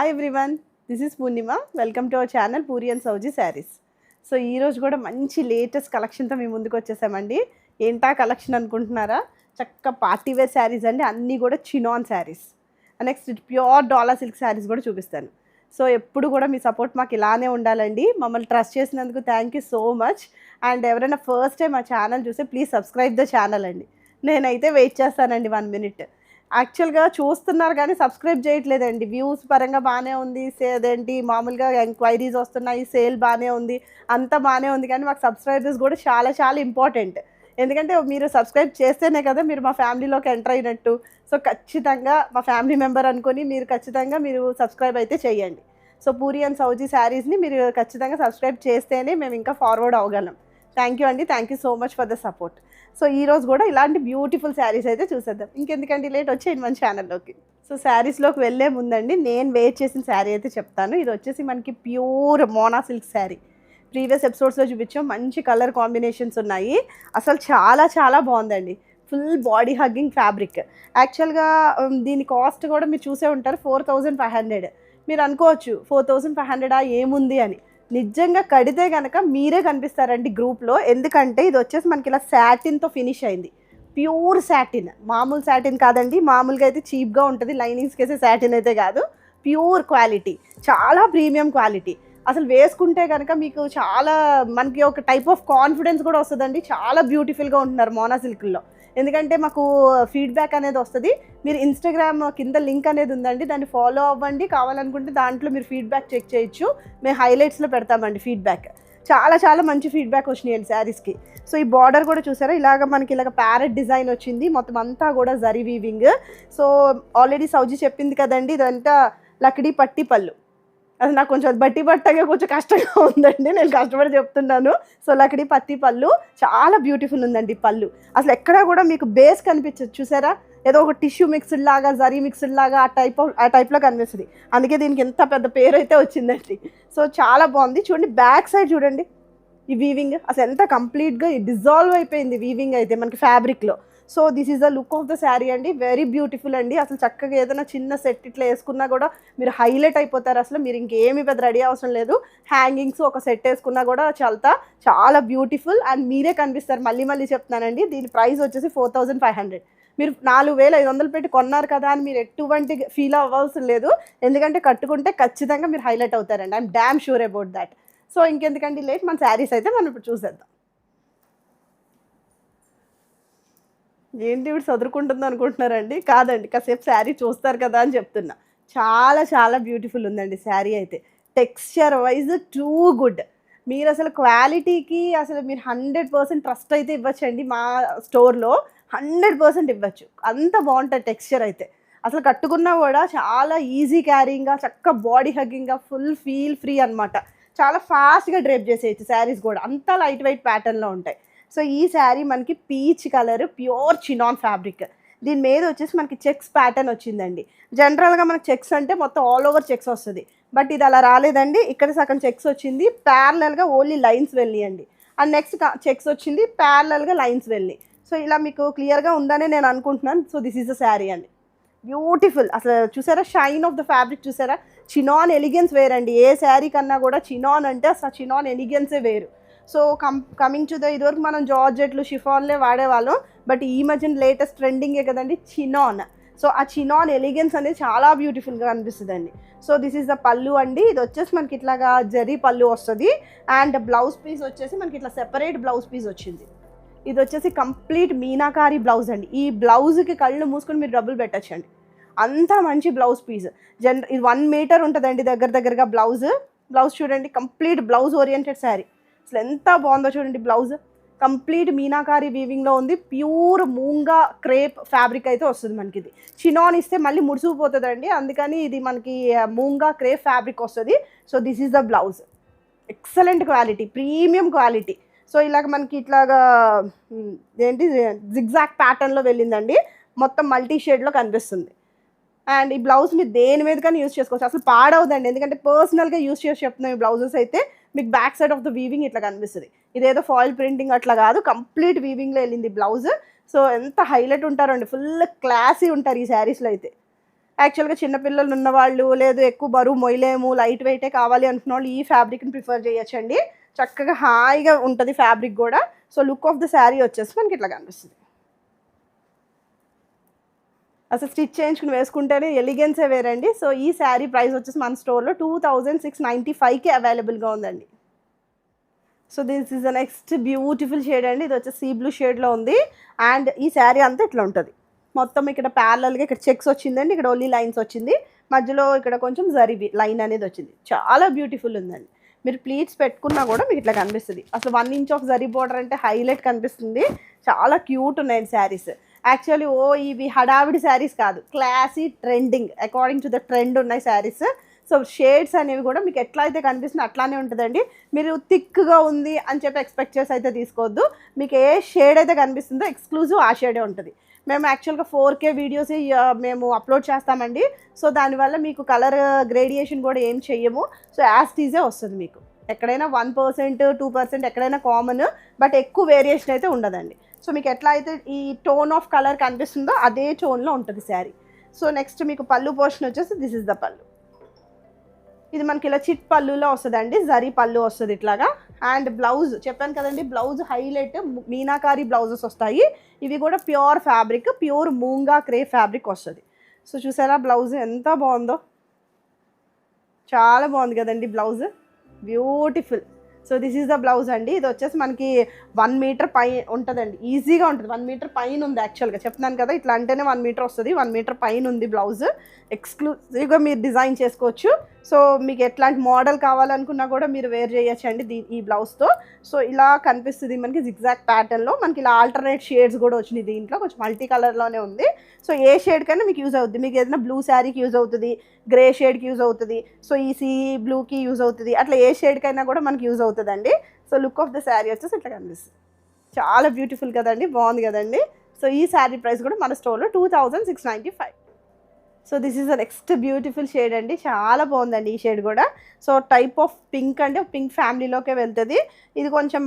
Hi everyone, this is Purnima. Welcome to our channel Puri and Sauji saris. So ఈరోజు కూడా మంచి latest కలెక్షన్తో మేము ముందుకు వచ్చేసామండి. ఏంటా కలెక్షన్ అనుకుంటున్నారా? చక్క పార్టీవేర్ శారీస్ అండి, అన్నీ కూడా chinon saris. Next pure dollar silk saris కూడా చూపిస్తాను. సో ఎప్పుడు కూడా మీ సపోర్ట్ మాకు ఇలానే ఉండాలండి. మమ్మల్ని ట్రస్ట్ చేసినందుకు thank you so much. And ఎవరైనా ఫస్ట్ టైం మా ఛానల్ చూస్తే ప్లీజ్ సబ్స్క్రైబ్ ద ఛానల్ అండి. నేనైతే వెయిట్ చేస్తానండి 1 minute. యాక్చువల్గా చూస్తున్నారు కానీ సబ్స్క్రైబ్ చేయట్లేదండి. వ్యూస్ పరంగా బాగానే ఉంది, అదేంటి మామూలుగా ఎంక్వైరీస్ వస్తున్నాయి, సేల్ బాగానే ఉంది, అంతా బాగానే ఉంది. కానీ మాకు సబ్స్క్రైబర్స్ కూడా చాలా చాలా ఇంపార్టెంట్. ఎందుకంటే మీరు సబ్స్క్రైబ్ చేస్తేనే కదా మీరు మా ఫ్యామిలీలోకి ఎంటర్ అయినట్టు. సో ఖచ్చితంగా మా ఫ్యామిలీ మెంబర్ అనుకొని మీరు ఖచ్చితంగా మీరు సబ్స్క్రైబ్ అయితే చేయండి. సో పూరి అండ్ సౌజీ శారీస్ని మీరు ఖచ్చితంగా సబ్స్క్రైబ్ చేస్తేనే మేము ఇంకా ఫార్వర్డ్ అవ్వగలం. థ్యాంక్ యూ అండి, thank you so much for the support. So ఈరోజు కూడా ఇలాంటి బ్యూటిఫుల్ శారీస్ అయితే చూసేద్దాం. ఇంకెందుకంటే లేట్ వచ్చేయండి మన ఛానల్లోకి. సో శారీస్లోకి వెళ్ళే ముందండి నేను వెయిట్ చేసిన శారీ అయితే చెప్తాను. ఇది వచ్చేసి మనకి ప్యూర్ మోనా సిల్క్ శారీ. ప్రీవియస్ ఎపిసోడ్స్లో చూపించాం, మంచి కలర్ కాంబినేషన్స్ ఉన్నాయి. అసలు చాలా చాలా బాగుందండి. Full body hugging fabric. యాక్చువల్గా దీని కాస్ట్ కూడా మీరు చూసే ఉంటారు, 4500. మీరు అనుకోవచ్చు 4500 ఏముంది అని. నిజంగా కడితే కనుక మీరే కనిపిస్తారండి గ్రూప్లో. ఎందుకంటే ఇది వచ్చేసి మనకి ఇలా శాటిన్తో ఫినిష్ అయింది. ప్యూర్ శాటిన్, మామూలు శాటిన్ కాదండి. మామూలుగా అయితే చీప్గా ఉంటుంది, లైనింగ్స్కి వేసే శాటిన్ అయితే కాదు. ప్యూర్ క్వాలిటీ, చాలా ప్రీమియం క్వాలిటీ. అసలు వేసుకుంటే కనుక మీకు చాలా మనకి ఒక టైప్ ఆఫ్ కాన్ఫిడెన్స్ కూడా వస్తుందండి. చాలా బ్యూటిఫుల్గా ఉంటున్నారు మోనా సిల్క్లో. ఎందుకంటే మాకు ఫీడ్బ్యాక్ అనేది వస్తుంది. మీరు ఇన్స్టాగ్రామ్ కింద లింక్ అనేది ఉందండి, దాన్ని ఫాలో అవ్వండి. కావాలనుకుంటే దాంట్లో మీరు ఫీడ్బ్యాక్ చెక్ చేయొచ్చు. మేము హైలైట్స్లో పెడతామండి ఫీడ్బ్యాక్. చాలా చాలా మంచి ఫీడ్బ్యాక్ వచ్చినాయండి శారీస్కి. సో ఈ బార్డర్ కూడా చూసారా, ఇలాగ మనకి ఇలాగ ప్యారెట్ డిజైన్ వచ్చింది. మొత్తం అంతా కూడా జరీ వీవింగ్. సో ఆల్రెడీ సౌజీ చెప్పింది కదండి, ఇదంతా లక్డీ పట్టి పళ్ళు. అది నాకు కొంచెం బట్టి పట్టగా కొంచెం కష్టంగా ఉందండి, నేను కష్టపడి చెప్తున్నాను. సో లక్డీ పత్తి పళ్ళు చాలా బ్యూటిఫుల్ ఉందండి పళ్ళు. అసలు ఎక్కడా కూడా మీకు బేస్ కనిపించదు. చూసారా, ఏదో ఒక టిష్యూ మిక్స్డ్ లాగా, జరీ మిక్స్డ్ లాగా ఆ టైప్లో కనిపిస్తుంది. అందుకే దీనికి ఎంత పెద్ద పేరు అయితే వచ్చిందండి. సో చాలా బాగుంది. చూడండి బ్యాక్ సైడ్ చూడండి, ఈ వీవింగ్ అసలు ఎంత కంప్లీట్గా డిజాల్వ్ అయిపోయింది వీవింగ్ అయితే మనకి ఫ్యాబ్రిక్లో. So this is the look of the sari అండి. వెరీ బ్యూటిఫుల్ అండి. అసలు చక్కగా ఏదైనా చిన్న సెట్ ఇట్లా వేసుకున్నా కూడా మీరు హైలైట్ అయిపోతారు. అసలు మీరు ఇంకేమీ పెద్ద రెడీ అవసరం లేదు. హ్యాంగింగ్స్ ఒక సెట్ వేసుకున్నా కూడా చాలా బ్యూటిఫుల్ అండ్ మీరే కనిపిస్తారు. మళ్ళీ చెప్తున్నానండి, దీని ప్రైస్ వచ్చేసి 4500. మీరు 4500 పెట్టి కొన్నారు కదా అని మీరు ఎటువంటి ఫీల్ అవ్వాల్సిన లేదు. ఎందుకంటే కట్టుకుంటే ఖచ్చితంగా మీరు హైలైట్ అవుతారండి. I'm damn sure about that. So ఇంకెందుకంటే లేట్, మన శారీస్ అయితే మనం ఇప్పుడు చూసేద్దాం. ఏంటి ఇప్పుడు చదువుకుంటుంది అనుకుంటున్నారండి? కాదండి, కాసేపు శారీ చూస్తారు కదా అని చెప్తున్నా. చాలా చాలా బ్యూటిఫుల్ ఉందండి శారీ అయితే. Texture wise too good. మీరు అసలు క్వాలిటీకి అసలు మీరు 100% ట్రస్ట్ అయితే ఇవ్వచ్చండి. మా స్టోర్లో 100% ఇవ్వచ్చు. అంత బాగుంటుంది టెక్స్చర్ అయితే. అసలు కట్టుకున్నా కూడా చాలా ఈజీ క్యారీయింగ్గా, చక్క బాడీ హగ్గింగ్గా, ఫుల్ ఫీల్ ఫ్రీ అనమాట. చాలా ఫాస్ట్గా డ్రేప్ చేసేయచ్చు శారీస్ కూడా. అంతా లైట్ వెయిట్ ప్యాటర్న్లో ఉంటాయి. సో ఈ శారీ మనకి peach colour, pure chinon fabric. దీని మీద వచ్చేసి మనకి చెక్స్ ప్యాటర్న్ వచ్చిందండి. జనరల్గా మనకి చెక్స్ అంటే మొత్తం ఆల్ ఓవర్ చెక్స్ వస్తుంది. బట్ ఇది అలా రాలేదండి. ఇక్కడ సగం చెక్స్ వచ్చింది, ప్యారలల్గా ఓన్లీ లైన్స్ వెళ్ళియండి. అండ్ నెక్స్ట్ చెక్స్ వచ్చింది, ప్యారలల్గా లైన్స్ వెళ్ళి. సో ఇలా మీకు క్లియర్గా ఉందని నేను అనుకుంటున్నాను. So this is the sari అండి. బ్యూటిఫుల్. అసలు చూసారా షైన్ ఆఫ్ ద ఫ్యాబ్రిక్ చూసారా? చినాన్ ఎలిగెన్స్ వేరండి. ఏ శారీ కన్నా కూడా చినాన్ అంటే అసలు చినాన్ ఎలిగెన్సే వేరు. సో కమింగ్ టు ద ఇదివరకు మనం జార్జెట్లు, షిఫాన్లే వాడేవాళ్ళం. బట్ ఈ మధ్యన లేటెస్ట్ ట్రెండింగే కదండి చినాన్. సో ఆ చినాన్ ఎలిగెన్స్ అనేది చాలా బ్యూటిఫుల్గా అనిపిస్తుందండి. So this is the pallu అండి. ఇది వచ్చేసి మనకి ఇట్లాగా జరీ పళ్ళు వస్తుంది. అండ్ బ్లౌజ్ పీస్ వచ్చేసి మనకి ఇట్లా సెపరేట్ బ్లౌజ్ పీస్ వచ్చింది. ఇది వచ్చేసి కంప్లీట్ మీనాకారి బ్లౌజ్ అండి. ఈ బ్లౌజ్కి కళ్ళు మూసుకొని మీరు డబ్బులు పెట్టచ్చండి, అంత మంచి బ్లౌజ్ పీస్. ఇది 1 మీటర్ ఉంటుందండి దగ్గరగా బ్లౌజ్. చూడండి, కంప్లీట్ బ్లౌజ్ ఓరియంటెడ్ శారీ. అసలు ఎంత బాగుందో చూడండి. బ్లౌజ్ కంప్లీట్ మీనాకారి వీవింగ్లో ఉంది. ప్యూర్ మూంగా క్రేప్ ఫ్యాబ్రిక్ అయితే వస్తుంది మనకి. ఇది చినాన్ ఇస్తే మళ్ళీ ముడుచుకుపోతుందండి, అందుకని ఇది మనకి మూంగా క్రేప్ ఫ్యాబ్రిక్ వస్తుంది. So this is the blouse. Excellent quality, premium quality. So ఇలాగ మనకి ఇట్లాగా ఏంటి జిగ్జాక్ ప్యాటర్న్లో వెళ్ళిందండి. మొత్తం మల్టీ షేడ్లో కనిపిస్తుంది. అండ్ ఈ బ్లౌజ్ మీరు దేని మీద కానీ యూస్ చేసుకోవచ్చు. అసలు పాడవద్దండి, ఎందుకంటే పర్సనల్గా యూస్ చేసి చెప్తున్నాం. ఈ బ్లౌజెస్ అయితే మీకు back side of the weaving ఇట్లా కనిపిస్తుంది. ఇదేదో ఫాయిల్ ప్రింటింగ్ అట్లా కాదు, కంప్లీట్ వీవింగ్లో వెళ్ళింది బ్లౌజ్. సో ఎంత హైలైట్ ఉంటారండి, ఫుల్ క్లాసీ ఉంటారు ఈ శారీస్లో అయితే. యాక్చువల్గా చిన్నపిల్లలు ఉన్నవాళ్ళు, లేదు ఎక్కువ బరువు మొయ్యలేము, లైట్ వెయిటే కావాలి అనుకున్న వాళ్ళు ఈ ఫ్యాబ్రిక్ని ప్రిఫర్ చేయొచ్చండి. చక్కగా హాయిగా ఉంటుంది ఫ్యాబ్రిక్ కూడా. So look of the sari వచ్చేసి మనకి ఇట్లా కనిపిస్తుంది. అసలు స్టిచ్ చేయించుకుని వేసుకుంటేనే ఎలిగెన్సే వేరండి. సో ఈ శారీ ప్రైస్ వచ్చేసి మన స్టోర్లో 2695కి అవైలబుల్గా ఉందండి. So this is the next beautiful shade అండి. ఇది వచ్చేసి సీ బ్లూ షేడ్లో ఉంది. అండ్ ఈ శారీ అంతా ఇట్లా ఉంటుంది. మొత్తం ఇక్కడ ప్యారలల్గా ఇక్కడ చెక్స్ వచ్చిందండి, ఇక్కడ ఓన్లీ లైన్స్ వచ్చింది, మధ్యలో ఇక్కడ కొంచెం జరీ లైన్ అనేది వచ్చింది. చాలా బ్యూటిఫుల్ ఉందండి. మీరు ప్లీట్స్ పెట్టుకున్నా కూడా మీకు ఇట్లా కనిపిస్తుంది. అసలు 1 ఇంచ్ ఆఫ్ జరీ బోర్డర్ అంటే హైలైట్ కనిపిస్తుంది. చాలా క్యూట్ ఉన్నాయండి శారీస్. యాక్చువల్లీ ఇవి హడావిడి శారీస్ కాదు, classy trending according to the trend ఉన్నాయి శారీస్. సో షేడ్స్ అనేవి కూడా మీకు ఎట్లా అయితే కనిపిస్తుంది అట్లానే ఉంటుందండి. మీరు థిక్గా ఉంది అని చెప్పి ఎక్స్పెక్ట్ చేసి అయితే తీసుకోవద్దు. మీకు ఏ షేడ్ అయితే కనిపిస్తుందో ఎక్స్క్లూజివ్ ఆ షేడే ఉంటుంది. మేము యాక్చువల్గా 4K వీడియోస్ మేము అప్లోడ్ చేస్తామండి. సో దానివల్ల మీకు కలర్ గ్రేడియేషన్ కూడా ఏం చెయ్యము. సో యాజ్ టీజే వస్తుంది మీకు. ఎక్కడైనా 1%, 2% ఎక్కడైనా కామన్, బట్ ఎక్కువ వేరియేషన్ అయితే ఉండదండి. సో మీకు ఎట్లా అయితే ఈ టోన్ ఆఫ్ కలర్ కనిపిస్తుందో అదే టోన్లో ఉంటుంది శారీ. సో నెక్స్ట్ మీకు పళ్ళు పోర్షన్ వచ్చేసి దిస్ ఇస్ ద పళ్ళు. ఇది మనకి ఇలా చిట్ పళ్ళులో వస్తుందండి, జరీ పళ్ళు వస్తుంది ఇట్లాగా. అండ్ బ్లౌజ్ చెప్పాను కదండి, బ్లౌజ్ హైలైట్ మీనాకారి బ్లౌజెస్ వస్తాయి. ఇవి కూడా pure fabric, pure మూంగా crepe fabric వస్తుంది. సో చూసారా బ్లౌజ్ ఎంత బాగుందో, చాలా బాగుంది కదండి blouse, beautiful. So this is the blouse అండి. ఇది వచ్చేసి మనకి 1 మీటర్ పై ఉంటుందండి, ఈజీగా ఉంటుంది. 1 మీటర్ పైన ఉంది యాక్చువల్గా, చెప్తున్నాను కదా ఇట్లా అంటేనే 1 మీటర్ వస్తుంది. 1 మీటర్ పైన ఉంది బ్లౌజ్. ఎక్స్క్లూజివ్గా మీరు డిజైన్ చేసుకోవచ్చు. సో మీకు ఎట్లాంటి మోడల్ కావాలనుకున్నా కూడా మీరు వేర్ చేయొచ్చండి ఈ బ్లౌజ్తో. సో ఇలా కనిపిస్తుంది మనకి జిగ్జాగ్ ప్యాటర్న్లో. మనకి ఇలా ఆల్టర్నేట్ షేడ్స్ కూడా వచ్చినాయి దీంట్లో, కొంచెం మల్టీ కలర్లోనే ఉంది. సో ఏ షేడ్ కైనా మీకు యూజ్ అవుతుంది. మీకు ఏదైనా బ్లూ శారీకి యూజ్ అవుతుంది, గ్రే షేడ్కి యూజ్ అవుతుంది, సో ఈ సీ బ్లూకి యూజ్ అవుతుంది, అట్లా ఏ షేడ్కైనా కూడా మనకి యూజ్ అవుతుందండి. So look of the sari వచ్చేసి ఇట్లా కనిపిస్తుంది. చాలా బ్యూటిఫుల్ కదండి, బాగుంది కదండి. సో ఈ శారీ ప్రైస్ కూడా మన స్టోర్లో 2695. So this is the next beautiful shade అండి, చాలా బాగుందండి ఈ షేడ్ కూడా. సో టైప్ ఆఫ్ పింక్ అంటే పింక్ ఫ్యామిలీలోకే వెళ్తుంది. ఇది కొంచెం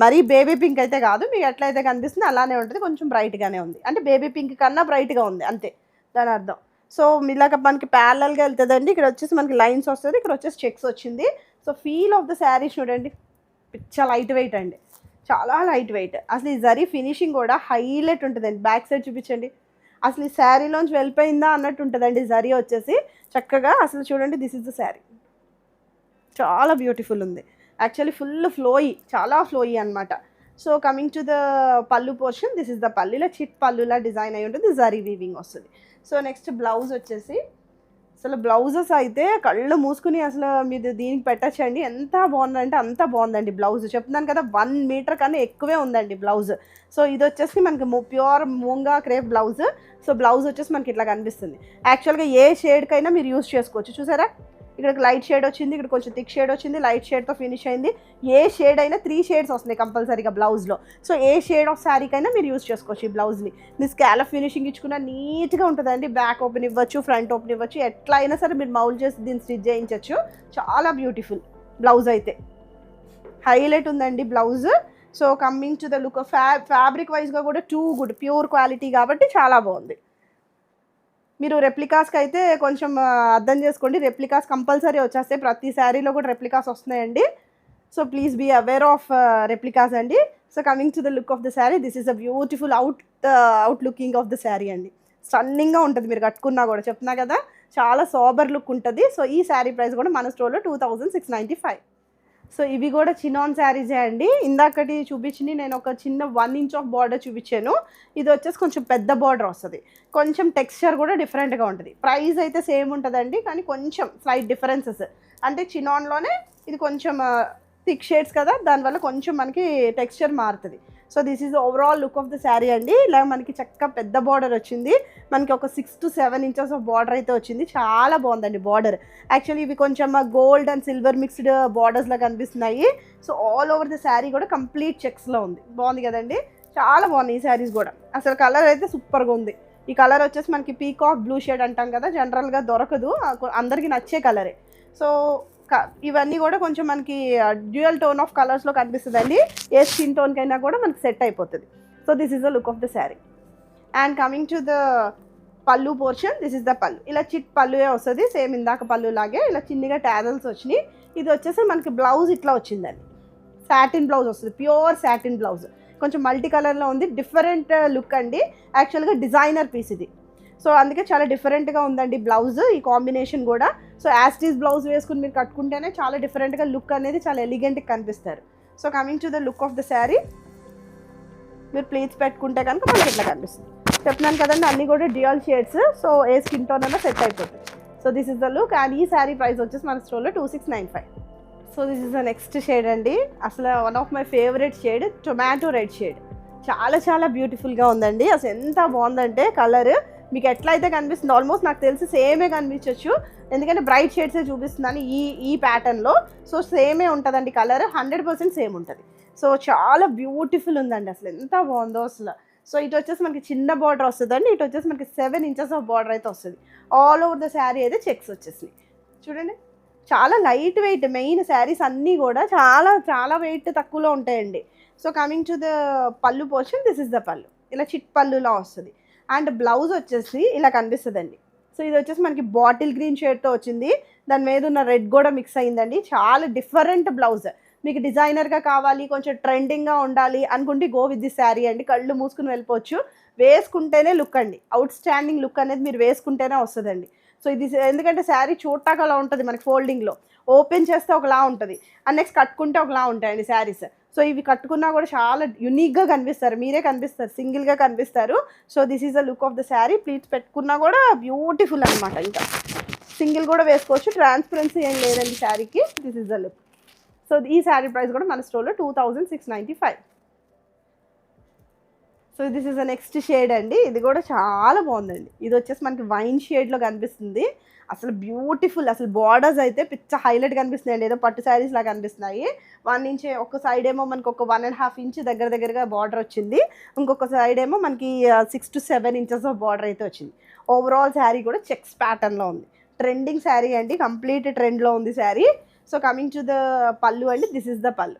మరీ బేబీ పింక్ అయితే కాదు, మీకు ఎట్లయితే కనిపిస్తుంది అలానే ఉంటుంది, కొంచెం బ్రైట్గానే ఉంది. అంటే బేబీ పింక్ కన్నా బ్రైట్గా ఉంది అంతే దాని అర్థం. సో ఇలాగ మనకి ప్యారలల్గా వెళ్తుందండి. ఇక్కడ వచ్చేసి మనకి లైన్స్ వస్తుంది, ఇక్కడ వచ్చేసి చెక్స్ వచ్చింది. So feel of the sari చూడండి, చాలా లైట్ వెయిట్ అండి, చాలా లైట్ వెయిట్. అసలు ఈ జరీ ఫినిషింగ్ కూడా హైలైట్ ఉంటుందండి. బ్యాక్ సైడ్ చూపించండి, అసలు ఈ శారీలోంచి వెళ్ళిపోయిందా అన్నట్టు ఉంటుందండి జరీ వచ్చేసి చక్కగా. అసలు చూడండి దిస్ ఇస్ ద శారీ, చాలా బ్యూటిఫుల్ ఉంది. యాక్చువల్లీ ఫుల్ ఫ్లోయి, చాలా ఫ్లోయి అనమాట. సో కమింగ్ టు ద పళ్ళు పోర్షన్, దిస్ ఇస్ ద పళ్ళు. ఇలా చిట్ పళ్ళులా డిజైన్ అయి ఉంటుంది, జరీ వీవింగ్ వస్తుంది. సో నెక్స్ట్ బ్లౌజ్ వచ్చేసి, అసలు బ్లౌజెస్ అయితే కళ్ళు మూసుకుని అసలు మీరు దీనికి పెట్టచ్చండి. ఎంత బాగుందంటే అంత బాగుందండి బ్లౌజ్. చెప్తున్నాను కదా 1 మీటర్ కన్నా ఎక్కువే ఉందండి బ్లౌజ్. సో ఇది వచ్చేసి మనకి pure మూంగా crepe blouse. So blouse వచ్చేసి మనకి ఇట్లా కనిపిస్తుంది. యాక్చువల్గా ఏ షేడ్కైనా మీరు యూజ్ చేసుకోవచ్చు. చూసారా ఇక్కడ లైట్ షేడ్ వచ్చింది, ఇక్కడ కొంచెం థిక్ షేడ్ వచ్చింది, లైట్ షేడ్తో ఫినిష్ అయింది. ఏ షేడ్ అయినా 3 షేడ్స్ వస్తున్నాయి కంపల్సరీగా బ్లౌజ్లో. సో ఏ షేడ్ ఆఫ్ శారీకైనా మీరు యూజ్ చేసుకోవచ్చు ఈ బ్లౌజ్ని. మీ స్కాలప్ ఫినిషింగ్ ఇచ్చుకున్నా నీట్గా ఉంటుందండి. బ్యాక్ ఓపెన్ ఇవ్వచ్చు, ఫ్రంట్ ఓపెన్ ఇవ్వచ్చు, ఎట్లా అయినా సరే మీరు మౌల్డ్ చేసి దీన్ని స్టిచ్ చేయించవచ్చు. చాలా బ్యూటిఫుల్ బ్లౌజ్ అయితే హైలైట్ ఉందండి blouse. So coming to the look fabric వైజ్గా కూడా టూ గుడ్, ప్యూర్ క్వాలిటీ కాబట్టి చాలా బాగుంది. మీరు రెప్లికాస్కి అయితే కొంచెం అర్థం చేసుకోండి, రెప్లికాస్ కంపల్సరీ వచ్చేస్తాయి. ప్రతి శారీలో కూడా రెప్లికాస్ వస్తున్నాయండి. So please be aware of replicas అండి. So coming to the look of the sari, this is a beautiful out looking of the sari అండి. స్టన్నింగ్గా ఉంటుంది మీరు కట్టుకున్నా కూడా, చెప్తున్నా కదా చాలా సోబర్ లుక్ ఉంటుంది. సో ఈ శారీ ప్రైస్ కూడా మన స్టోర్లో 2695. సో ఇవి కూడా చినాన్ శారీసే అండి. ఇందాకటి చూపించింది నేను ఒక చిన్న 1 ఇంచ్ ఆఫ్ బార్డర్ చూపించాను. ఇది వచ్చేసి కొంచెం పెద్ద బార్డర్ వస్తుంది, కొంచెం టెక్స్చర్ కూడా డిఫరెంట్గా ఉంటుంది. ప్రైస్ అయితే సేమ్ ఉంటుందండి, కానీ కొంచెం స్లైట్ డిఫరెన్సెస్. అంటే చినాన్లోనే ఇది కొంచెం థిక్ షేడ్స్ కదా, దానివల్ల కొంచెం మనకి టెక్స్చర్ మారుతుంది. So this is overall look of the sari అండి. ఇలా మనకి చక్కగా పెద్ద బార్డర్ వచ్చింది, మనకి ఒక 6 to 7 ఇంచెస్ ఆఫ్ బార్డర్ అయితే వచ్చింది. చాలా బాగుందండి బార్డర్. యాక్చువల్లీ ఇవి కొంచెం గోల్డ్ అండ్ సిల్వర్ మిక్స్డ్ బార్డర్స్లా కనిపిస్తున్నాయి. So all over the sari కూడా కంప్లీట్ చెక్స్లో ఉంది. బాగుంది కదండి, చాలా బాగుంది ఈ శారీస్ కూడా. అసలు కలర్ అయితే సూపర్గా ఉంది. ఈ కలర్ వచ్చేసి మనకి పీకాక్ బ్లూ షేడ్ అంటాం కదా, జనరల్గా దొరకదు, అందరికీ నచ్చే కలరే. సో ఇవన్నీ కూడా కొంచెం మనకి డ్యూయల్ టోన్ ఆఫ్ కలర్స్లో కనిపిస్తుందండి. ఏ స్కిన్ టోన్కైనా కూడా మనకి సెట్ అయిపోతుంది. So this is the look of the sari. And coming to the పళ్ళు పోర్షన్, దిస్ ఇస్ ద పళ్ళు. ఇలా చిట్ పళ్ళుయే వస్తుంది, సేమ్ ఇందాక పళ్ళు లాగే ఇలా చిన్నగా టాజల్స్ వచ్చినాయి. ఇది వచ్చేసి మనకి బ్లౌజ్ ఇట్లా వచ్చిందండి, సాటిన్ బ్లౌజ్ వస్తుంది, ప్యూర్ సాటిన్ బ్లౌజ్. కొంచెం మల్టీ కలర్లో ఉంది, డిఫరెంట్ లుక్ అండి. యాక్చువల్గా డిజైనర్ పీస్ ఇది, సో అందుకే చాలా డిఫరెంట్గా ఉందండి బ్లౌజ్, ఈ కాంబినేషన్ కూడా. సో యాస్టీస్ బ్లౌజ్ వేసుకుని మీరు కట్టుకుంటేనే చాలా డిఫరెంట్గా లుక్ అనేది చాలా ఎలిగెంట్గా కనిపిస్తారు. So coming to the look of the sari, మీరు ప్లీట్స్ పెట్టుకుంటే కనుక మనకి ఇట్లా కనిపిస్తుంది. చెప్తున్నాను కదండి, అన్నీ కూడా డ్యూయల్ షేడ్స్, సో ఏ స్కిన్ టోన్ అన్నా సెట్ అయిపోతుంది. So this is the look. And ఈ శారీ ప్రైస్ వచ్చేసి మన స్టోర్లో 2695. So this is the next shade అండి. అసలు one of my favourite shade, tomato red shade. చాలా చాలా బ్యూటిఫుల్గా ఉందండి. అసలు ఎంత బాగుందంటే కలర్ మీకు ఎట్లయితే కనిపిస్తుంది, ఆల్మోస్ట్ నాకు తెలిసి సేమే కనిపించవచ్చు, ఎందుకంటే బ్రైట్ షేడ్సే చూపిస్తున్నాను ఈ ప్యాటర్న్లో. సో సేమే ఉంటుందండి కలర్, 100% సేమ్ ఉంటుంది. సో చాలా బ్యూటిఫుల్ ఉందండి, అసలు ఎంత బాగుందో అసలు. సో ఇటు వచ్చేసి మనకి చిన్న బార్డర్ వస్తుందండి, ఇటు వచ్చేసి మనకి 7 inches ఆఫ్ బార్డర్ అయితే వస్తుంది. ఆల్ ఓవర్ ద శారీ అయితే చెక్స్ వచ్చేసినాయి చూడండి. చాలా లైట్ వెయిట్, మెయిన్ శారీస్ అన్నీ కూడా చాలా చాలా వెయిట్ తక్కువలో ఉంటాయండి. సో కమింగ్ టు ద పళ్ళు పోర్షన్, దిస్ ఇస్ ద పళ్ళు, ఇలా చిట్ పళ్ళులా వస్తుంది. అండ్ బ్లౌజ్ వచ్చేసి ఇలా కనిపిస్తుందండి. సో ఇది వచ్చేసి మనకి బాటిల్ గ్రీన్ షేడ్తో వచ్చింది, దాని మీద ఉన్న రెడ్ కూడా మిక్స్ అయిందండి. చాలా డిఫరెంట్ బ్లౌజ్. మీకు డిజైనర్గా కావాలి, కొంచెం ట్రెండింగ్గా ఉండాలి అనుకుంటే గో విత్ ది శారీ అండి. కళ్ళు మూసుకుని వెళ్ళిపోవచ్చు, వేసుకుంటేనే లుక్ అండి, అవుట్ స్టాండింగ్ లుక్ అనేది మీరు వేసుకుంటేనే వస్తుందండి. సో ఇది ఎందుకంటే శారీ చూడటానికి అలా ఉంటుంది, మనకి ఫోల్డింగ్లో ఓపెన్ చేస్తే ఒకలా ఉంటుంది, అండ్ నెక్స్ట్ కట్టుకుంటే ఒకలా ఉంటాయండి శారీస్. సో ఇవి కట్టుకున్నా కూడా చాలా యునిక్గా కనిపిస్తారు, మీరే కనిపిస్తారు, సింగిల్గా కనిపిస్తారు. So this is the look of the sari. Pleats పెట్టుకున్నా కూడా బ్యూటిఫుల్ అనమాట, ఇంకా సింగిల్ కూడా వేసుకోవచ్చు, ట్రాన్స్పరెన్సీ ఏం లేదండి శారీకి. This is the look. So ఈ శారీ ప్రైస్ కూడా మన స్టోర్లో 2695. So this is the next shade అండి. ఇది కూడా చాలా బాగుందండి. ఇది వచ్చేసి మనకి వైన్ షేడ్లో కనిపిస్తుంది, అసలు బ్యూటిఫుల్. అసలు బార్డర్స్ అయితే పిచ్చ హైలైట్ కనిపిస్తున్నాయండి, ఏదో పట్టు శారీస్ లాగా కనిపిస్తున్నాయి. 1 inch ఒక సైడ్ ఏమో మనకి ఒక 1.5 inch దగ్గరగా బార్డర్ వచ్చింది, ఇంకొక సైడ్ ఏమో మనకి 6 to 7 inches ఆఫ్ బార్డర్ అయితే వచ్చింది. ఓవరాల్ శారీ కూడా చెక్స్ ప్యాటర్న్లో ఉంది, ట్రెండింగ్ శారీ అండి, కంప్లీట్ ట్రెండ్లో ఉంది sari. So coming to the pallu అండి, this is the pallu.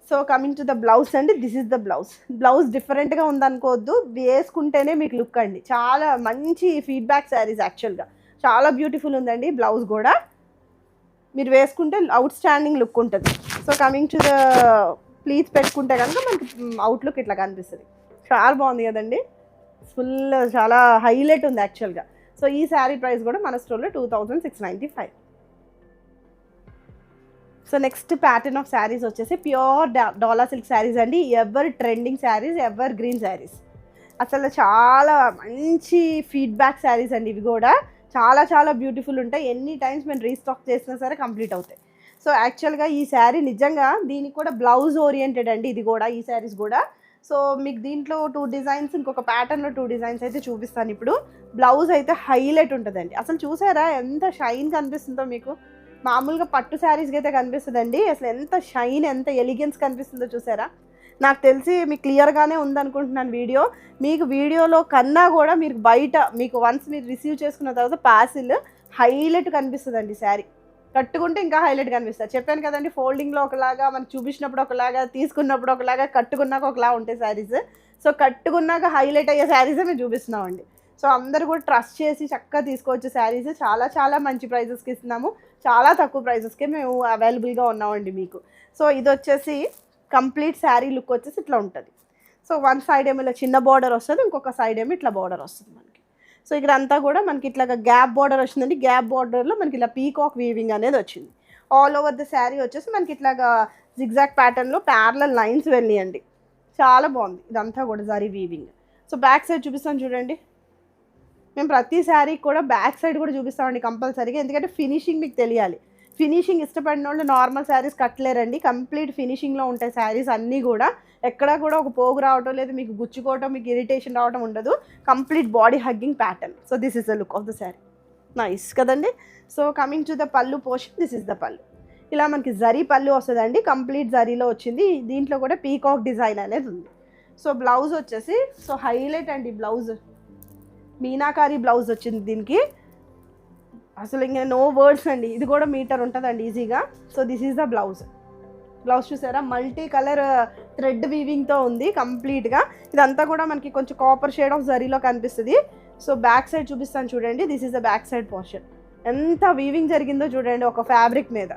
So coming to the blouse అండి, this is the blouse. Blouse డిఫరెంట్గా ఉందనుకోవద్దు, వేసుకుంటేనే మీకు లుక్ అండి. చాలా మంచి ఫీడ్బ్యాక్ శారీస్, యాక్చువల్గా చాలా బ్యూటిఫుల్ ఉందండి బ్లౌజ్ కూడా, మీరు వేసుకుంటే అవుట్ స్టాండింగ్ లుక్ ఉంటుంది. So coming to the pleats పెట్టుకుంటే కనుక మనకి అవుట్లుక్ ఇట్లా కనిపిస్తుంది. చాలా బాగుంది కదండి, ఫుల్ చాలా హైలైట్ ఉంది యాక్చువల్గా. సో ఈ శారీ ప్రైస్ కూడా మన స్టోర్లో 2695. So next pattern of saris వచ్చేసి ప్యూర్ డోలా సిల్క్ శారీస్ అండి. Ever trending saris, ever green saris, అసలు చాలా మంచి ఫీడ్బ్యాక్ శారీస్ అండి. ఇవి కూడా చాలా చాలా బ్యూటిఫుల్ ఉంటాయి, ఎన్ని టైమ్స్ మేము రీస్టాక్ చేసినా సరే కంప్లీట్ అవుతాయి. సో యాక్చువల్గా ఈ శారీ నిజంగా దీనికి కూడా బ్లౌజ్ ఓరియంటెడ్ అండి, ఇది కూడా, ఈ శారీస్ కూడా. సో మీకు దీంట్లో 2 డిజైన్స్, ఇంకొక ప్యాటర్న్లో 2 డిజైన్స్ అయితే చూపిస్తాను ఇప్పుడు. బ్లౌజ్ అయితే హైలైట్ ఉంటుందండి, అసలు చూసారా ఎంత షైన్ కనిపిస్తుందో మీకు. మామూలుగా పట్టు శారీస్కి అయితే కనిపిస్తుందండి, అసలు ఎంత షైన్, ఎంత ఎలిగెన్స్ కనిపిస్తుందో చూసారా. నాకు తెలిసి మీకు క్లియర్గానే ఉందనుకుంటున్నాను వీడియో. మీకు వీడియోలో కన్నా కూడా మీరు బయట, మీకు వన్స్ మీరు రిసీవ్ చేసుకున్న తర్వాత పార్సిల్ హైలైట్ కనిపిస్తుందండి శారీ. కట్టుకుంటే ఇంకా హైలైట్ కనిపిస్తుంది. చెప్పాను కదండి, ఫోల్డింగ్లో ఒకలాగా, మనకు చూపించినప్పుడు ఒకలాగా, తీసుకున్నప్పుడు ఒకలాగా, కట్టుకున్నాక ఒకలా ఉంటాయి శారీస్. సో కట్టుకున్నాక హైలైట్ అయ్యే శారీసే మేము చూపిస్తున్నామండి. సో అందరూ కూడా ట్రస్ట్ చేసి చక్కగా తీసుకోవచ్చు శారీస్. చాలా చాలా మంచి ప్రైజెస్కి ఇస్తున్నాము, చాలా తక్కువ ప్రైజెస్కే మేము అవైలబుల్గా ఉన్నామండి మీకు. సో ఇది వచ్చేసి కంప్లీట్ శారీ లుక్ వచ్చేసి ఇట్లా ఉంటుంది. సో వన్ సైడ్ ఏమో ఇలా చిన్న బార్డర్ వస్తుంది, ఇంకొక సైడ్ ఏమో ఇట్లా బార్డర్ వస్తుంది మనకి. సో ఇక్కడ అంతా కూడా మనకి ఇట్లా గ్యాప్ బార్డర్ వచ్చిందండి. గ్యాప్ బార్డర్లో మనకి ఇలా పీకాక్ వీవింగ్ అనేది వచ్చింది. ఆల్ ఓవర్ ద శారీ వచ్చేసి మనకి ఇట్లాగా జిగ్జాగ్ ప్యాటర్న్లో ప్యారలల్ లైన్స్ వెళ్ళియండి, చాలా బాగుంది. ఇదంతా కూడా zari weaving. So back side చూపిస్తాను చూడండి. మేము ప్రతి శారీ కూడా బ్యాక్ సైడ్ కూడా చూపిస్తామండి కంపల్సరీగా, ఎందుకంటే ఫినిషింగ్ మీకు తెలియాలి. ఫినిషింగ్ ఇష్టపడిన వాళ్ళు నార్మల్ శారీస్ కట్టలేరండి, కంప్లీట్ ఫినిషింగ్లో ఉంటాయి శారీస్ అన్నీ కూడా. ఎక్కడా కూడా ఒక పోగు రావటం లేదు, మీకు గుచ్చుకోవటం, మీకు ఇరిటేషన్ రావటం ఉండదు. Complete body hugging pattern. So this is the look of the sari, nice కదండి. సో కమింగ్ టు ద పళ్ళు పోర్షన్, దిస్ ఇస్ ద పళ్ళు. ఇలా మనకి జరీ పళ్ళు వస్తుందండి, కంప్లీట్ జరీలో వచ్చింది. దీంట్లో కూడా పీకాక్ డిజైన్ అనేది ఉంది. సో బ్లౌజ్ వచ్చేసి సో హైలైట్ అండి, బ్లౌజ్ మీనాకారి బ్లౌజ్ వచ్చింది దీనికి, అసలు ఇంకా నో వర్డ్స్ అండి. ఇది కూడా మీటర్ ఉంటుందండి ఈజీగా. So this is the blouse. Blouse చూసారా, మల్టీ కలర్ థ్రెడ్ వీవింగ్తో ఉంది కంప్లీట్గా. ఇదంతా కూడా మనకి కొంచెం కాపర్ షేడ్ ఆఫ్ జరీలో కనిపిస్తుంది. సో బ్యాక్ సైడ్ చూపిస్తాను చూడండి. This is the back side portion. ఎంత వీవింగ్ జరిగిందో చూడండి ఒక ఫ్యాబ్రిక్ మీద.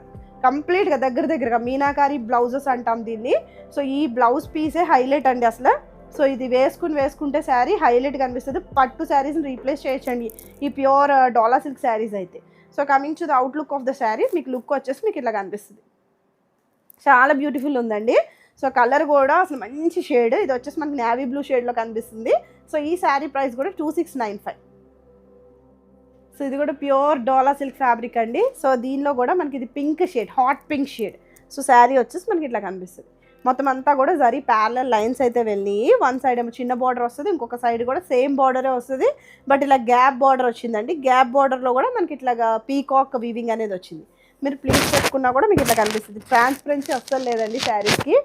కంప్లీట్గా దగ్గరగా మీనాకారి బ్లౌజెస్ అంటాం దీన్ని. సో ఈ బ్లౌజ్ పీసే హైలైట్ అండి అసలు. సో ఇది వేసుకుంటే శారీ హైలైట్ కనిపిస్తుంది. పట్టు శారీస్ని రీప్లేస్ చేయొచ్చండి ఈ ప్యూర్ డోలా సిల్క్ శారీస్ అయితే. So coming to the out look of the sari, మీకు లుక్ వచ్చేసి మీకు ఇట్లా కనిపిస్తుంది. చాలా బ్యూటిఫుల్ ఉందండి. సో కలర్ కూడా అసలు మంచి షేడ్. ఇది వచ్చేసి మనకి నేవీ బ్లూ షేడ్లో కనిపిస్తుంది. సో ఈ శారీ ప్రైస్ కూడా 2695. సో ఇది కూడా ప్యూర్ డోలా సిల్క్ ఫ్యాబ్రిక్ అండి. సో దీనిలో కూడా మనకి ఇది pink shade, hot pink shade. So sari వచ్చేసి మనకి ఇట్లా కనిపిస్తుంది. మొత్తం అంతా కూడా జరీ ప్యారలల్ లైన్స్ అయితే వెళ్ళి, వన్ సైడ్ ఏమో చిన్న బార్డర్ వస్తుంది, ఇంకొక సైడ్ కూడా సేమ్ బార్డరే వస్తుంది. బట్ ఇలా గ్యాప్ బార్డర్ వచ్చిందండి. గ్యాప్ బార్డర్లో కూడా మనకి ఇట్లాగా పీకాక్ వీవింగ్ అనేది వచ్చింది. మీరు ప్లీజ్ పెట్టుకున్నా కూడా మీకు ఇట్లా కనిపిస్తుంది. ట్రాన్స్పరెన్సీ అస్సలు లేదండి శారీస్కి.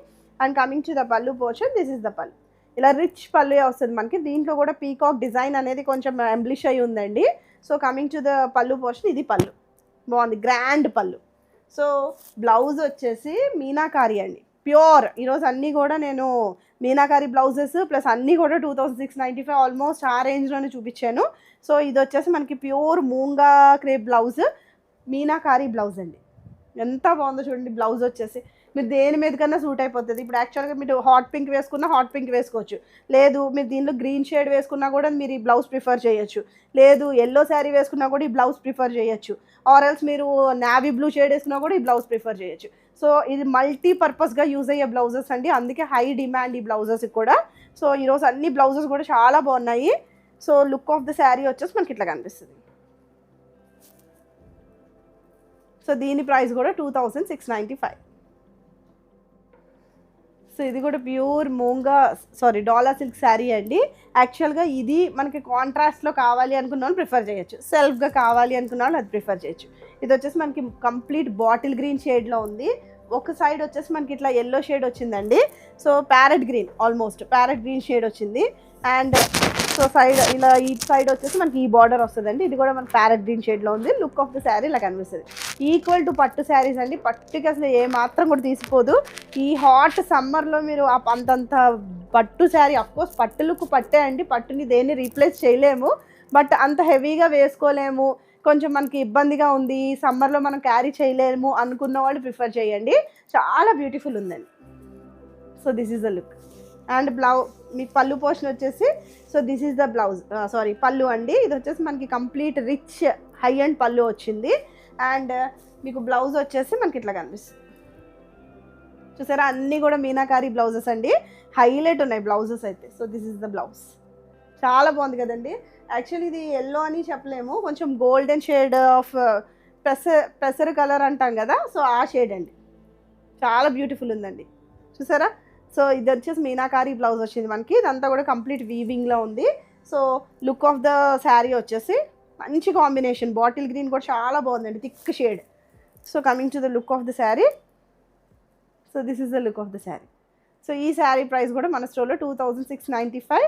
అండ్ కమింగ్ టు ద పళ్ళు పోర్షన్, దిస్ ఇస్ ద పళ్ళు. ఇలా రిచ్ పళ్ళు వస్తుంది మనకి. దీంట్లో కూడా పీకాక్ డిజైన్ అనేది కొంచెం ఎంబ్లిష్ అయి ఉందండి. సో కమింగ్ టు ద పళ్ళు పోర్షన్, ఇది పళ్ళు బాగుంది, గ్రాండ్ పళ్ళు. సో బ్లౌజ్ వచ్చేసి మీనాకారి అండి, ప్యూర్. ఈరోజు అన్నీ కూడా నేను మీనాకారి బ్లౌజెస్ ప్లస్ అన్నీ కూడా 2695 ఆల్మోస్ట్ ఆ రేంజ్లోనే చూపించాను. సో ఇది వచ్చేసి మనకి pure మూంగా crepe blouse, meenakari blouse అండి. ఎంత బాగుందో చూడండి. బ్లౌజ్ వచ్చేసి మీరు దేని మీద కన్నా సూట్ అయిపోతుంది. ఇప్పుడు యాక్చువల్గా మీరు హాట్ పింక్ వేసుకున్నా హాట్ పింక్ వేసుకోవచ్చు, లేదు మీరు దీనిలో గ్రీన్ షేడ్ వేసుకున్నా కూడా మీరు ఈ బ్లౌజ్ ప్రిఫర్ చేయొచ్చు, లేదు ఎల్లో శారీ వేసుకున్నా కూడా ఈ బ్లౌజ్ ప్రిఫర్ చేయొచ్చు, ఆర్ ఎల్స్ మీరు నావీ బ్లూ షేడ్ వేసుకున్నా కూడా ఈ బ్లౌజ్ ప్రిఫర్ చేయొచ్చు. సో ఇది మల్టీపర్పస్గా యూజ్ అయ్యే బ్లౌజెస్ అండి, అందుకే హై డిమాండ్ ఈ బ్లౌజెస్ కూడా. సో ఈరోజు అన్ని బ్లౌజెస్ కూడా చాలా బాగున్నాయి. So look of the sari వచ్చేసి మనకి ఇట్లా కనిపిస్తుంది. సో దీని ప్రైస్ కూడా 2695. సో ఇది కూడా ప్యూర్ డోలా సిల్క్ శారీ అండి. యాక్చువల్గా ఇది మనకి కాంట్రాస్ట్లో కావాలి అనుకున్న వాళ్ళు ప్రిఫర్ చేయొచ్చు, సెల్ఫ్గా కావాలి అనుకున్న వాళ్ళు అది ప్రిఫర్ చేయొచ్చు. ఇది వచ్చేసి మనకి కంప్లీట్ బాటిల్ గ్రీన్ షేడ్లో ఉంది. ఒక సైడ్ వచ్చేసి మనకి ఇట్లా ఎల్లో షేడ్ వచ్చిందండి. So parrot green, almost parrot green shade వచ్చింది. అండ్ సో సైడ్ ఇలా ఈ సైడ్ వచ్చేసి మనకి ఈ బార్డర్ వస్తుందండి. ఇది కూడా మనకి ప్యారెట్ గ్రీన్ షేడ్లో ఉంది. లుక్ ఆఫ్ ద శారీ ఇలా కనిపిస్తుంది. ఈక్వల్ టు పట్టు శారీస్ అండి. పట్టుకి అసలు ఏ మాత్రం కూడా తీసిపోదు. ఈ హాట్ సమ్మర్లో మీరు అంతంత పట్టు శారీ, అఫ్కోర్స్ పట్టు లుక్ పట్టే అండి, పట్టుని దేన్ని రీప్లేస్ చేయలేము, బట్ అంత హెవీగా వేసుకోలేము, కొంచెం మనకి ఇబ్బందిగా ఉంది, సమ్మర్లో మనం క్యారీ చేయలేము అనుకున్న వాళ్ళు ప్రిఫర్ చేయండి. చాలా బ్యూటిఫుల్ ఉందండి. So this is the look. And మీకు పళ్ళు పోర్షన్ వచ్చేసి, so this is the blouse, పళ్ళు అండి. ఇది వచ్చేసి మనకి కంప్లీట్ రిచ్ హై అండ్ పళ్ళు వచ్చింది. అండ్ మీకు బ్లౌజ్ వచ్చేసి మనకి ఇట్లా కనిపిస్తుంది. చూసారా, అన్నీ కూడా మీనాకారి బ్లౌజెస్ అండి, హైలైట్ ఉన్నాయి బ్లౌజెస్ అయితే. So this is the blouse. చాలా బాగుంది కదండి. యాక్చువల్లీ ఇది ఎల్లో అని చెప్పలేము, కొంచెం గోల్డెన్ షేడ్ ఆఫ్ పెసర్ కలర్ అంటాం కదా, సో ఆ షేడ్ అండి. చాలా బ్యూటిఫుల్ ఉందండి. చూసారా. సో ఇది వచ్చేసి మీనాకారి బ్లౌజ్ వచ్చింది మనకి. ఇదంతా కూడా కంప్లీట్ వీవింగ్లో ఉంది. So look of the sari వచ్చేసి మంచి కాంబినేషన్, బాటిల్ గ్రీన్ కూడా చాలా బాగుందండి, thick shade. So coming to the look of the sari. So this is the look of the sari. So ఈ శారీ ప్రైస్ కూడా మన స్టోర్లో 2695.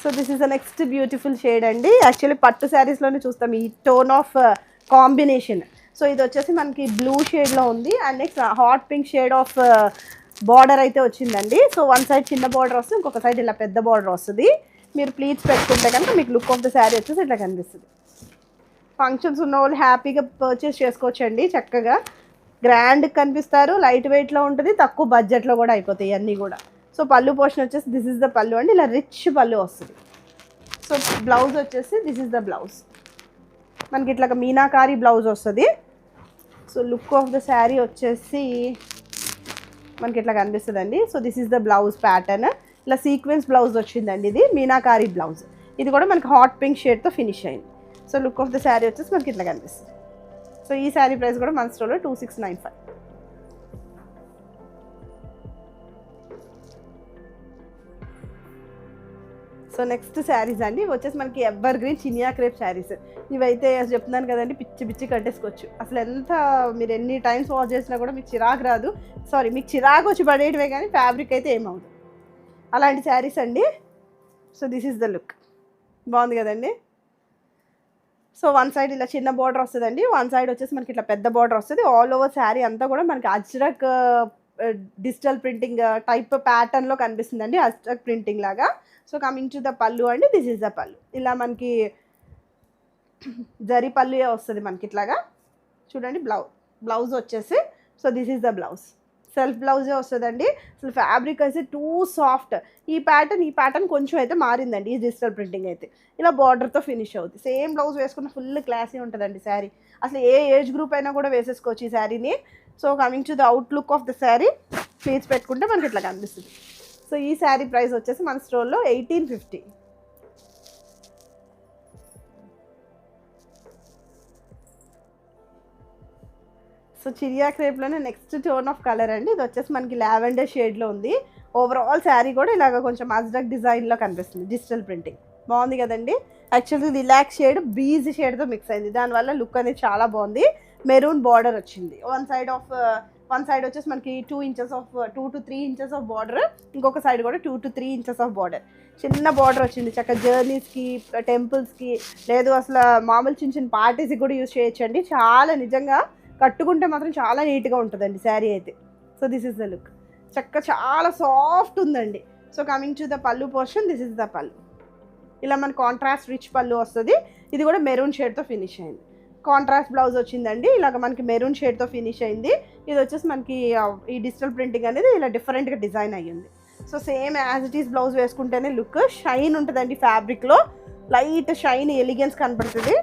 So this is the next beautiful shade అండి. యాక్చువల్లీ పట్టు శారీస్లోనే చూస్తాం ఈ టోన్ ఆఫ్ కాంబినేషన్. సో ఇది వచ్చేసి మనకి బ్లూ షేడ్లో ఉంది. And next hot pink shade of border అయితే వచ్చిందండి. సో వన్ సైడ్ చిన్న బార్డర్ వస్తుంది, ఇంకొక సైడ్ ఇలా పెద్ద బార్డర్ వస్తుంది. మీరు ప్లీట్స్ పెట్టుకుంటే కనుక మీకు లుక్ ఆఫ్ ద శారీ వచ్చేసి ఇట్లా కనిపిస్తుంది. ఫంక్షన్స్ ఉన్న వాళ్ళు హ్యాపీగా పర్చేస్ చేసుకోవచ్చండి, చక్కగా గ్రాండ్గా కనిపిస్తారు, లైట్ వెయిట్లో ఉంటుంది, తక్కువ బడ్జెట్లో కూడా అయిపోతాయి అన్నీ కూడా. సో పళ్ళు పోర్షన్ వచ్చేసి దిస్ ఇస్ ద పళ్ళు అండి, ఇలా రిచ్ పళ్ళు వస్తుంది. సో బ్లౌజ్ వచ్చేసి దిస్ ఇస్ ద బ్లౌజ్, మనకి ఇట్లా మీనాకారి బ్లౌజ్ వస్తుంది. So look of the sari వచ్చేసి మనకి ఇట్లా కనిపిస్తుంది అండి. So this is the blouse pattern, ఇలా సీక్వెన్స్ బ్లౌజ్ వచ్చిందండి. ఇది మీనాకారి బ్లౌజ్, ఇది కూడా మనకి హాట్ పింక్ షేడ్తో ఫినిష్ అయింది. So look of the sari వచ్చేసి మనకి ఇట్లా కనిపిస్తుంది. సో ఈ శారీ ప్రైస్ కూడా మన స్టోర్లో 2695. సో నెక్స్ట్ శారీస్ అండి, ఇవి వచ్చేసి మనకి ever green Chiniya crepe saris. ఇవైతే చెప్తున్నాను కదండి, పిచ్చి పిచ్చి కట్టేసుకోవచ్చు. అసలు ఎంత మీరు ఎన్ని టైమ్స్ వాష్ చేసినా కూడా మీకు చిరాకు రాదు, మీకు చిరాకు వచ్చి పడేయటమే కానీ ఫ్యాబ్రిక్ అయితే ఏమవుతుంది. అలాంటి శారీస్ అండి. So this is the look, బాగుంది కదండి. సో వన్ సైడ్ ఇలా చిన్న బార్డర్ వస్తుందండి, వన్ సైడ్ వచ్చేసి మనకి ఇట్లా పెద్ద బార్డర్ వస్తుంది. ఆల్ ఓవర్ శారీ అంతా కూడా మనకి అజ్రక్ డిజిటల్ ప్రింటింగ్ టైప్ ప్యాటర్న్లో కనిపిస్తుందండి, అస్ట్రక్ ప్రింటింగ్ లాగా. So coming to the pallu అండి, దిస్ ఈజ్ ద పళ్ళు. ఇలా మనకి జరీ పళ్ళు వస్తుంది మనకి ఇట్లాగా. చూడండి బ్లౌజ్ వచ్చేసి, so this is the blouse. Self బ్లౌజే వస్తుందండి. అసలు ఫ్యాబ్రిక్ అయితే టూ సాఫ్ట్. ఈ ప్యాటర్న్ కొంచెం అయితే మారిందండి ఈ డిజిటల్ ప్రింటింగ్ అయితే. ఇలా బార్డర్తో ఫినిష్ అవుతుంది. సేమ్ బ్లౌజ్ వేసుకున్న ఫుల్ క్లాసీ ఉంటుందండి శారీ. అసలు ఏ ఏజ్ గ్రూప్ అయినా కూడా వేసేసుకోవచ్చు ఈ శారీని. So coming to the out look of the sari, please పెట్టుకుంటే మనకి ఇట్లా కనిపిస్తుంది. సో ఈ శారీ ప్రైస్ వచ్చేసి మన స్టోర్లో 1850. సో చిరియా క్రేప్లోనే నెక్స్ట్ టోన్ ఆఫ్ కలర్ అండి. ఇది వచ్చేసి మనకి లావెండర్ షేడ్లో ఉంది. ఓవరాల్ శారీ కూడా ఇలాగ కొంచెం అజ్రక్ డిజైన్లో కనిపిస్తుంది, డిజిటల్ ప్రింటింగ్. బాగుంది కదండి. యాక్చువల్లీ రిలాక్స్ షేడ్ బీజ్ షేడ్తో మిక్స్ అయింది, దానివల్ల లుక్ అనేది చాలా బాగుంది. మెరూన్ బార్డర్ వచ్చింది. వన్ సైడ్ వచ్చేసి మనకి 2 to 3 inches ఆఫ్ బార్డర్, ఇంకొక సైడ్ కూడా 2 to 3 inches ఆఫ్ బార్డర్. చిన్న బార్డర్ వచ్చింది. చక్కగా జర్నీస్కి, టెంపుల్స్కి, లేదు అసలు మామూలు చిన్న చిన్న పార్టీస్కి కూడా యూజ్ చేయొచ్చండి. చాలా నిజంగా కట్టుకుంటే మాత్రం చాలా నీట్గా ఉంటుందండి శారీ అయితే. So this is the look. చాలా సాఫ్ట్ ఉందండి. సో కమింగ్ టు ద పళ్ళు పోర్షన్, దిస్ ఇస్ ద పళ్ళు. ఇలా మన కాంట్రాస్ట్ రిచ్ పళ్ళు వస్తుంది. ఇది కూడా మెరూన్ షేడ్తో ఫినిష్ అయింది. కాంట్రాస్ట్ బ్లౌజ్ వచ్చిందండి, ఇలాగ మనకి మెరూన్ షేడ్తో ఫినిష్ అయింది. ఇది వచ్చేసి మనకి ఈ డిజిటల్ ప్రింటింగ్ అనేది ఇలా డిఫరెంట్గా డిజైన్ అయ్యింది. So same as it is blouse వేసుకుంటేనే లుక్ షైన్ ఉంటుందండి. ఫ్యాబ్రిక్లో లైట్ షైన్, ఎలిగెన్స్ కనపడుతుంది.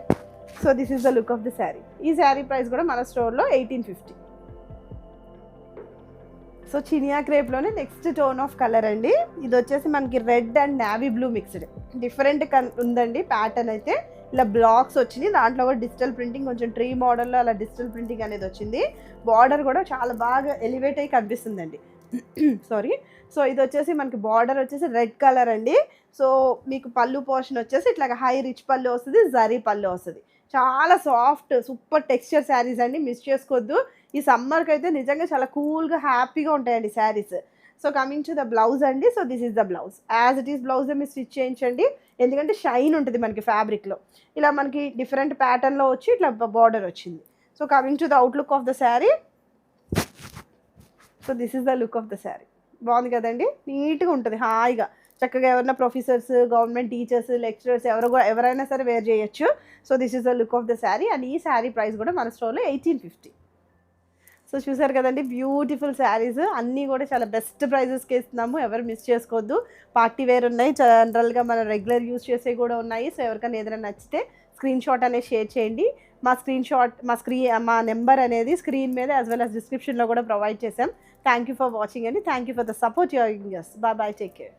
So this is the look of the sari. ఈ శారీ ప్రైస్ కూడా మన స్టోర్లో 1850. సో చినియా క్రేప్లోనే నెక్స్ట్ టోన్ ఆఫ్ కలర్ అండి. ఇది వచ్చేసి మనకి red and navy blue mixed, different ఉందండి. ప్యాటర్న్ అయితే ఇలా బ్లాక్స్ వచ్చింది, దాంట్లో కూడా డిజిటల్ ప్రింటింగ్, కొంచెం ట్రీ మోడల్లో అలా డిజిటల్ ప్రింటింగ్ అనేది వచ్చింది. బార్డర్ కూడా చాలా బాగా ఎలివేట్ అయ్యి కనిపిస్తుందండి. సారీ. సో ఇది వచ్చేసి మనకి బార్డర్ వచ్చేసి రెడ్ కలర్ అండి. సో మీకు పళ్ళు పోర్షన్ వచ్చేసి ఇట్లా హై రిచ్ పళ్ళు వస్తుంది, జరీ పళ్ళు వస్తుంది. చాలా సాఫ్ట్ సూపర్ టెక్స్చర్ శారీస్ అండి, మిస్ చేసుకోవద్దు. ఈ సమ్మర్కి అయితే నిజంగా చాలా కూల్గా హ్యాపీగా ఉంటాయండి saris. So coming to the blouse అండి. So this is the blouse. As it is బ్లౌజే మీరు స్టిచ్ చేయించండి, ఎందుకంటే షైన్ ఉంటుంది మనకి ఫ్యాబ్రిక్లో. ఇలా మనకి డిఫరెంట్ ప్యాటర్న్లో వచ్చి ఇట్లా బార్డర్ వచ్చింది. So coming to the out look of the sari, so this is the look of the sari. బాగుంది కదండి, నీట్గా ఉంటుంది, హాయిగా చక్కగా ఎవరైనా ప్రొఫెసర్స్, గవర్నమెంట్ టీచర్స్, లెక్చరర్స్ ఎవరైనా సరే వేర్ చేయొచ్చు. So this is the look of the sari. And ఈ శారీ ప్రైస్ కూడా మన స్టోర్లో 1850. సో చూసారు కదండి, బ్యూటిఫుల్ శారీస్ అన్నీ కూడా చాలా బెస్ట్ ప్రైజెస్కి ఇస్తున్నాము, ఎవరు మిస్ చేసుకోవద్దు. పార్టీ వేర్ ఉన్నాయి, జనరల్గా మనం రెగ్యులర్ యూస్ చేసేవి కూడా ఉన్నాయి. సో ఎవరికైనా ఏదైనా నచ్చితే స్క్రీన్ షాట్ అనేది షేర్ చేయండి. మా నెంబర్ అనేది స్క్రీన్ మీద యాజ్ వెల్ యాజ్ డిస్క్రిప్షన్లో కూడా ప్రొవైడ్ చేసాం. థ్యాంక్ యూ ఫర్ వాచింగ్ అండి. Thank you for the support your giving us. Bye bye, take care.